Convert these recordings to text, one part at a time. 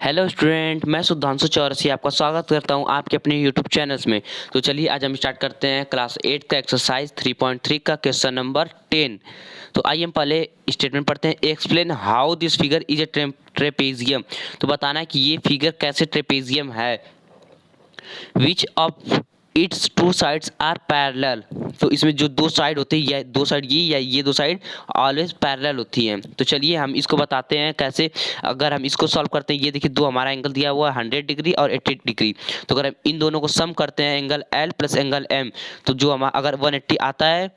Hello student, मैं सुधांशु चौरसी आपका स्वागत करता हूं आपके अपने यूट्यूब चैनल्स में। तो चलिए आज हम स्टार्ट करते हैं क्लास 8 का एक्सरसाइज 3.3 का क्वेश्चन नंबर 10। तो आइए हम पहले स्टेटमेंट पढ़ते हैं। Explain how this figure is a trapezium. तो बताना है कि ये फिगर कैसे ट्रेपेजियम है। Which of its two sides are parallel. तो इसमें जो दो साइड होते हैं, ये दो साइड ये या ये दो साइड ऑलवेज पैरेलल होती हैं। तो चलिए हम इसको बताते हैं कैसे। अगर हम इसको सॉल्व करते हैं, ये देखिए दो हमारा एंगल दिया हुआ है 100 डिग्री और 80 डिग्री। तो अगर हम इन दोनों को सम करते हैं angle L plus angle M, तो जो हमारा अगर 180 आता है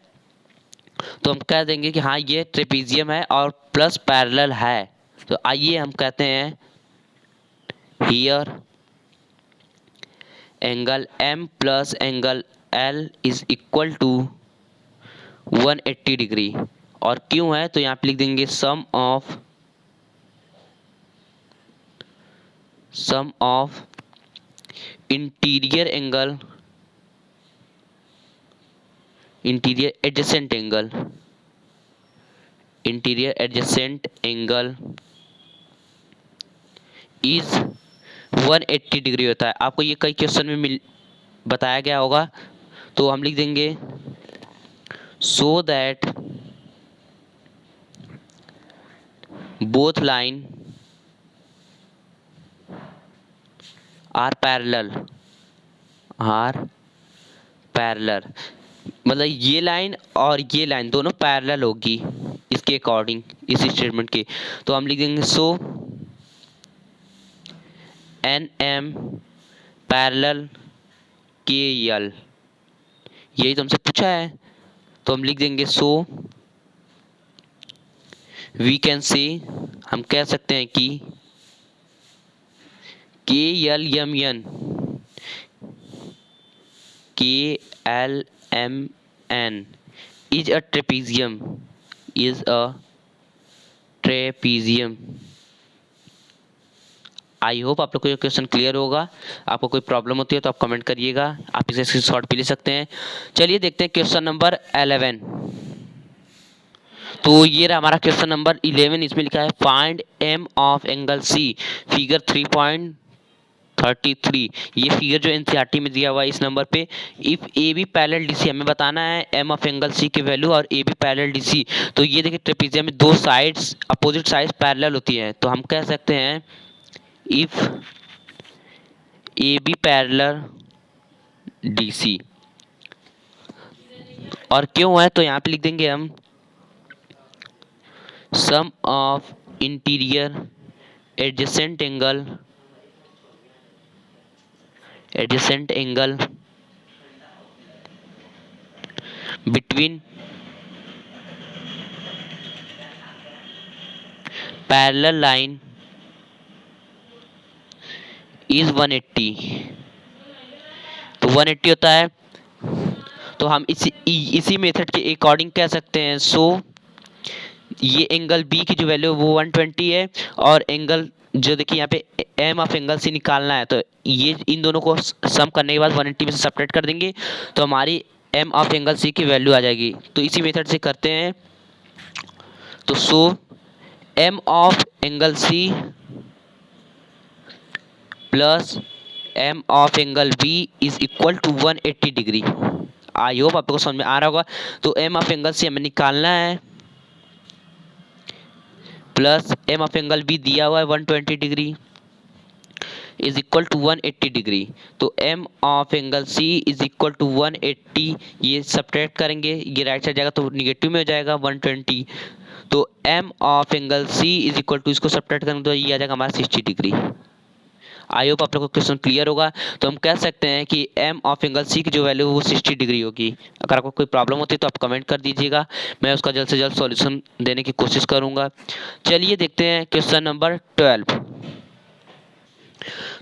तो हम कह देंगे कि हाँ ये ट्रेपेजियम है और प्लस पैरेलल है। तो आइए हम कहते हैं here angle M plus angle L is equal to 180 degree. और क्यों है तो यहाँ पे लिख देंगे sum of interior adjacent angle is 180 degree होता है। आपको ये कई क्वेश्चन में बताया गया होगा। तो हम लिख देंगे so that both line are parallel. मतलब ये लाइन और ये लाइन दोनों पैरेलल होगी इसके अकॉर्डिंग, इस स्टेटमेंट के। तो हम लिख देंगे सो एन एम पैरेलल के यल, यही तो हमसे पूछा है। तो हम लिख देंगे सो वी कैन से, हम कह सकते हैं कि K L M N K L M N is a trapezium I hope आप लोग को ये क्वेश्चन क्लियर होगा। आपको कोई प्रॉब्लम होती है तो आप कमेंट करिएगा, आप इसे स्क्रीनशॉट भी ले सकते हैं। चलिए देखते हैं क्वेश्चन नंबर 11। तो ये रहा हमारा क्वेश्चन नंबर 11। इसमें लिखा है find M of angle C, figure 3.33। ये फिगर जो एनसीईआरटी में दिया हुआ है इस नंबर पे। If A B parallel DC, हमें बताना है एम ऑफ एंगल सी की वैल्यू और ए बी पैरेलल डीसी। तो ये देखिए ट्रेपेजियम में दो साइड्स अपोजिट साइड्स पैरेलल होती हैं। तो हम कह सकते हैं if A B parallel DC. और क्यों है तो यहाँ पे लिख देंगे हम sum of interior adjacent angle between parallel line is 180। तो 180 होता है। तो हम इसी मेथड के अकॉर्डिंग कह सकते हैं सो ये एंगल बी की जो वैल्यू है वो 120 है। और एंगल जो देखिए यहाँ पे एम ऑफ एंगल सी निकालना है, तो ये इन दोनों को सम करने के बाद 180 में से सब्ट्रैक्ट कर देंगे तो हमारी एम ऑफ एंगल सी की वैल्यू आ जाएगी। तो इसी मेथड से करते हैं। तो so m of angle C plus m of angle B is equal to 180 degree. I hope आपको समझ में आ रहा होगा। तो एम ऑफ एंगल सी हमें निकालना है plus m of angle B दिया हुआ है 120 degree is equal to 180 degree. तो M of angle C is equal to 180, ये सब्ट्रैक्ट करेंगे, ये राइट साइड जाएगा तो निगेटिव में हो जाएगा 120। तो M of angle C is equal to, इसको सब्ट्रैक्ट करेंगे तो ये आ जाएगा हमारा 60 डिग्री। आई होप आप लोग को क्वेश्चन क्लियर होगा। तो हम कह सकते हैं कि एम ऑफ एंगल सी की जो वैल्यू वो 60 डिग्री होगी। अगर आपको कोई प्रॉब्लम होती है तो आप कमेंट कर दीजिएगा, मैं उसका जल्द से जल्द सॉल्यूशन देने की कोशिश करूंगा। चलिए देखते हैं क्वेश्चन नंबर 12।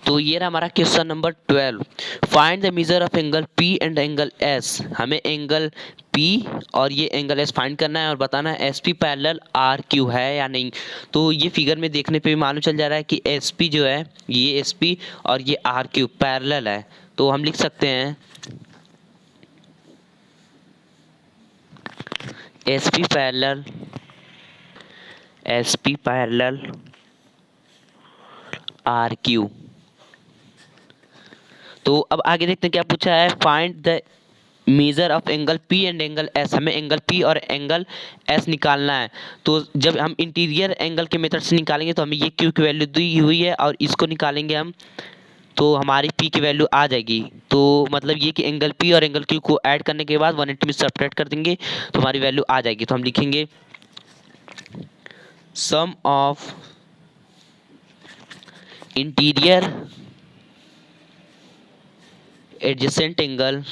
तो ये रहा हमारा question number 12। Find the measure of angle P and angle S. हमें एंगल पी और ये एंगल एस फाइंड करना है और बताना है S P parallel R Q है या नहीं। तो ये फिगर में देखने पे भी मालूम चल जा रहा है कि एस पी जो है, ये एस पी और ये आर क्यू पैरेलल है। तो हम लिख सकते हैं S P parallel R Q. तो अब आगे देखते हैं क्या पूछा है, find the measure of angle P and angle S. हमें एंगल पी और एंगल एस निकालना है। तो जब हम इंटीरियर एंगल के मेथड से निकालेंगे तो हमें ये क्यू की वैल्यू दी हुई है और इसको निकालेंगे हम, तो हमारी पी की वैल्यू आ जाएगी। तो मतलब ये कि एंगल पी और एंगल क्यू को ऐड करने के बाद 180 में सब्ट्रैक्ट कर देंगे तो हमारी वैल्यू आ जाएगी। तो हम लिखेंगे sum of interior adjacent angle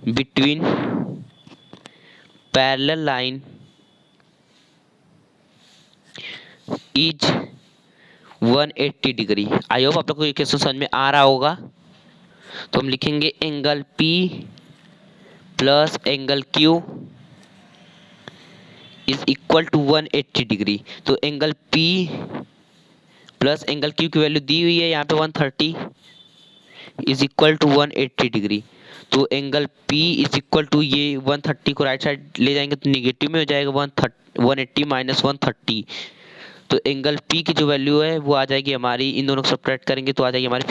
between parallel line is 180 degree. I hope आप लोग को ये क्वेश्चन समझ में आ रहा होगा। तो हम लिखेंगे angle P plus angle Q is equal to 180 degree. तो angle P plus angle Q की वैल्यू दी हुई है यहाँ पे 130 इज इक्वल टू 180 डिग्री। तो angle P is equal to ये 130 को राइट साइड ले जाएंगे तो निगेटिव में हो जाएगा 180 माइनस 130। तो एंगल P की जो वैल्यू है वो आ जाएगी हमारी, इन दोनों को सब्ट्रैक्ट करेंगे तो आ जाएगी हमारी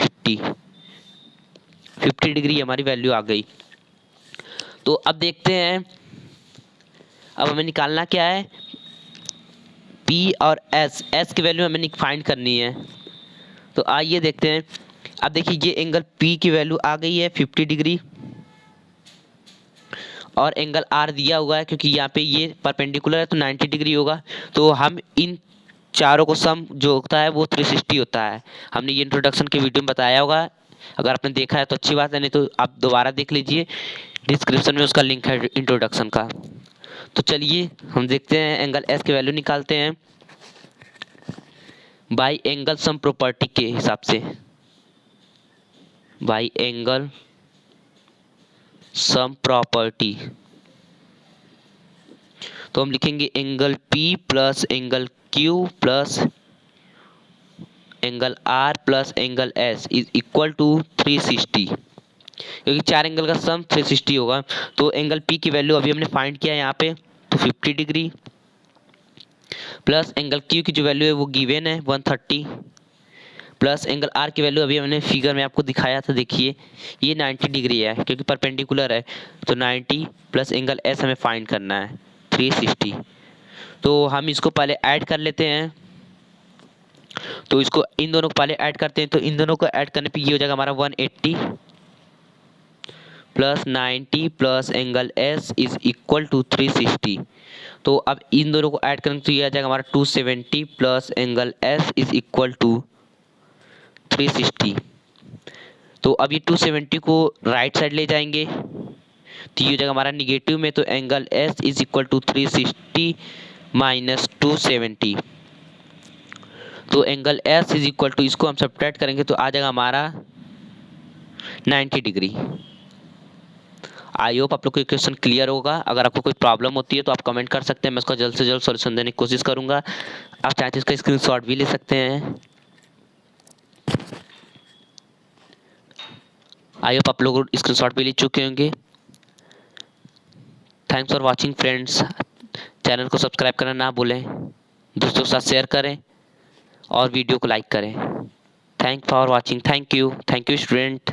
50 डिग्री हमारी वैल्यू आ गई। तो अब देखते हैं, अब हमें निकालना क्या है, P और S की वैल्यू हमें फाइंड करनी है। तो आइए देखते हैं। अब देखिए ये एंगल P की वैल्यू आ गई है 50 डिग्री और एंगल R दिया हुआ है क्योंकि यहाँ पे ये परपेंडिकुलर है तो 90 डिग्री होगा। तो हम इन चारों को सम जो होता है वो 360 होता है। हमने ये इंट्रोडक्शन के वीडियो में बताया होगा, अगर आपने देखा है तो अच्छी बात है, नहीं तो आप दोबारा देख लीजिए, डिस्क्रिप्शन में उसका लिंक है इंट्रोडक्शन का। तो चलिए हम देखते हैं, एंगल S की वैल्यू निकालते हैं बाई एंगल सम प्रॉपर्टी के हिसाब से, बाई एंगल सम प्रॉपर्टी। तो हम लिखेंगे angle P plus angle Q plus angle R plus angle S is equal to 360, क्योंकि चार एंगल का सम 360 होगा। तो एंगल P की वैल्यू अभी हमने फाइंड किया है यहाँ पे, तो 50 डिग्री प्लस एंगल Q की जो वैल्यू है वो गिवन है 130 प्लस एंगल R की वैल्यू अभी हमने फिगर में आपको दिखाया था, देखिए ये 90 डिग्री है क्योंकि परपेंडिकुलर है। तो 90 प्लस एंगल S हमें फाइंड करना है 360। तो हम इसको पहले ऐड कर लेते हैं। तो इसको इन दोनों को पहले ऐड करते हैं, तो इन दोनों को ऐड करने पे ये हो जाएगा हमारा 180 plus 90 plus angle S is equal to 360। तो अब इन दोनों को ऐड करेंगे तो ये आ जाएगा हमारा 270 plus angle S is equal to 360। तो अब ये 270 को राइट साइड ले जाएंगे तो ये हो जाएगा हमारा निगेटिव में, तो angle S is equal to 360 minus 270। तो angle S is equal to, इसको हम सब्ट्रैक्ट करेंगे तो आ जाएगा हमारा 90 डिग्री। आई होप आप लोग को क्वेश्चन क्लियर होगा। अगर आपको कोई प्रॉब्लम होती है तो आप कमेंट कर सकते हैं, मैं उसका जल्द से जल्द सॉल्यूशन देने की कोशिश करूंगा। आप चाहे तो इसका स्क्रीनशॉट भी ले सकते हैं। आई होप आप लोग स्क्रीनशॉट भी ले चुके होंगे। Thanks for watching friends. Channel को सब्सक्राइब करना ना भूलें, दोस्तों के साथ शेयर करें और वीडियो को लाइक करें। Thank for watching. Thank you student.